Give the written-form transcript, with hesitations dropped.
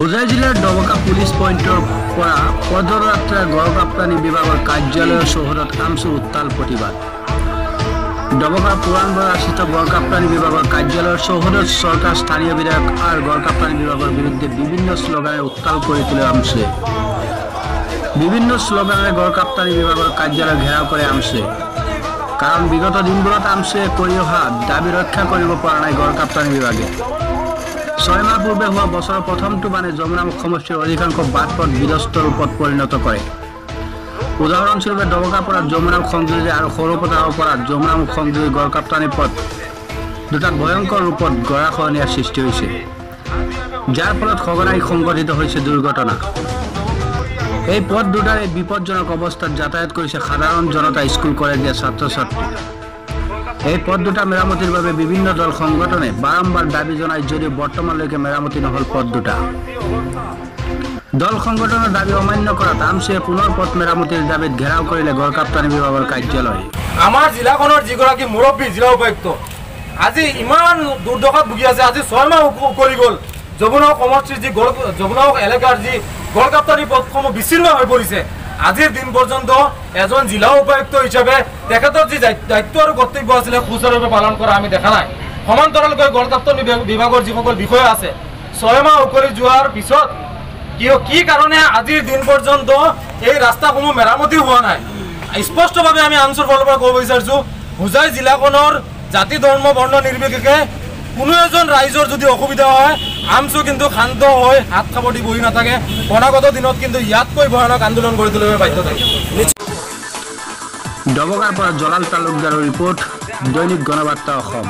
হোজাই জিলাৰ ডবকা পুলিচ পইণ্টৰ পৰা পদযাত্ৰা গড়কাপ্তানি বিভাগৰ কাৰ্যালয়ৰ চৌহদত আমচু উত্তাল প্ৰতিবাদ। ডবকা পুৰাণবৰাস্থিত গড়কাপ্তানি বিভাগৰ কাৰ্যালয়ৰ চৌহদত চৰকাৰ স্থানীয় বিধায়ক আৰু গড়কাপ্তানি বিভাগৰ বিৰুদ্ধে বিভিন্ন শ্লোগানে উত্তাল কৰি তোলে আমচুৱে। বিভিন্ন শ্লোগানেৰে গড়কাপ্তানি বিভাগৰ কাৰ্যালয় ঘেৰাও কৰে আমচুৱে। কাৰণ বিগত দিনবোৰত আমচুৱে কৰি অহা দাবী ৰক্ষা কৰিব পৰা নাই গড়কাপ্তানি বিভাগে। 6 মাহ পূৰ্বে হোৱা বছৰৰ প্ৰথমটো বানে যমুনামুখ সমষ্টিৰ অধিকাংশ বাট পথ বিধ্বস্ত ৰূপত পৰিণত কৰে। উদাহৰণস্বৰূপে ডবকাৰ পৰা যমুনামুখ সংযোগী আৰু সৰুপথাৰৰ পৰা যমুনামুখ সংযোগী গড়কাপ্তানি পথ দুটাত ভয়ংকৰ ৰূপত গৰাখহনীয়াৰ সৃষ্টি হৈছে, যাৰ ফলত সঘনাই সংঘটিত হৈছে দুৰ্ঘটনা। এই পথ দুটাৰে বিপদজনক অৱস্থাত যাতায়াত কৰিছে সাধাৰণ জনতা, স্কুল কলেজীয়া ছাত্ৰ ছাত্ৰী। এই পথ দুটা মেৰামতিৰ বাবে বিভিন্ন দল সংগঠনে বাৰম্বাৰ দাবী জনায় যদিও বৰ্তমানলৈকে মেৰামতি নহল পথ দুটা। দল সংগঠনৰ দাবী অমান্য কৰাত আমচুৱে পুনৰ পথ মেৰামতিৰ দাবীত ঘেৰাও কৰিলে গড়কাপ্তানি বিভাগৰ কাৰ্যালয়। আমাৰ জিলাখনৰ যিগৰাকী মুৰব্বী জিলা উপায়ুক্ত আজি ইমান দুৰ্দশাত ভুগি আছে। আজি 6 মাহ উকলি গ'ল। যমুনামুখ সমষ্টিৰ যি যমুনামুখ এলেকাৰ যি গড়কাপ্তানি পথসমূহ বিচ্ছিন্ন হৈ পৰিছে। আজিৰ দিন পৰ্যন্ত এজন জিলা উপায়ুক্ত হিচাপে তেখেতৰ যি দায়িত্ব আৰু কৰ্তব্য আছিলে সুচাৰুৰূপে পালন কৰা আমি দেখা নাই। সমান্তৰালকৈ গড়কাপ্তানি বিভাগৰ যিসকল বিষয়া আছে 6 মাহ উকলি যোৱাৰ পিছত কি কাৰণে আজিৰ দিন পৰ্যন্ত এই ৰাস্তাসমূহ মেৰামতি হোৱা নাই। স্পষ্টভাৱে আমি আমচুৰ ফালৰ পৰা ক'ব বিচাৰিছোঁ, হোজাই জিলাখনৰ জাতি ধৰ্ম বৰ্ণ নিৰ্বিশেষে কোনো এজন ৰাইজৰ যদি অসুবিধা হয় আমচু কিন্তু শান্ত হৈ হাত খাব দি বহি নাথাকে। অনাগত দিনত কিন্তু ইয়াতকৈ ভয়ানক আন্দোলন কৰি তুলিবলৈ বাধ্য থাকে। ডবকাৰ পৰা জলাল তালুকদাৰৰ ৰিপৰ্ট, দৈনিক গণবাৰ্তা অসম।